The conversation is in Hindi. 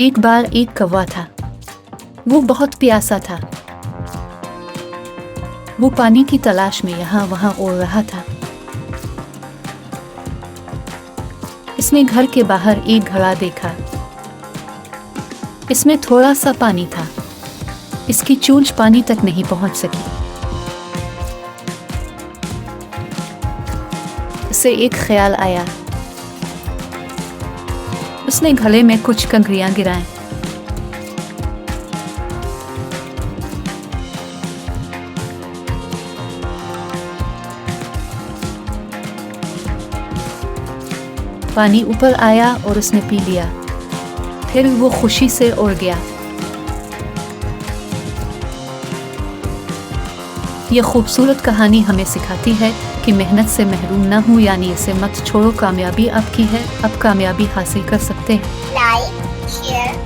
एक बार एक कौवा था। वो बहुत प्यासा था। वो पानी की तलाश में यहाँ वहाँ उड़ रहा था। इसने घर के बाहर एक घड़ा देखा। इसमें थोड़ा सा पानी था। इसकी चोंच पानी तक नहीं पहुंच सकी। उसे एक ख्याल आया। उसने घड़े में कुछ कंकरियां गिराएं। पानी ऊपर आया और उसने पी लिया। फिर वो खुशी से उड़ गया। ये खूबसूरत कहानी हमें सिखाती है कि मेहनत से महरूम ना हो, यानी इसे मत छोड़ो। कामयाबी आपकी है, अब कामयाबी हासिल कर सकते हैं। Like, share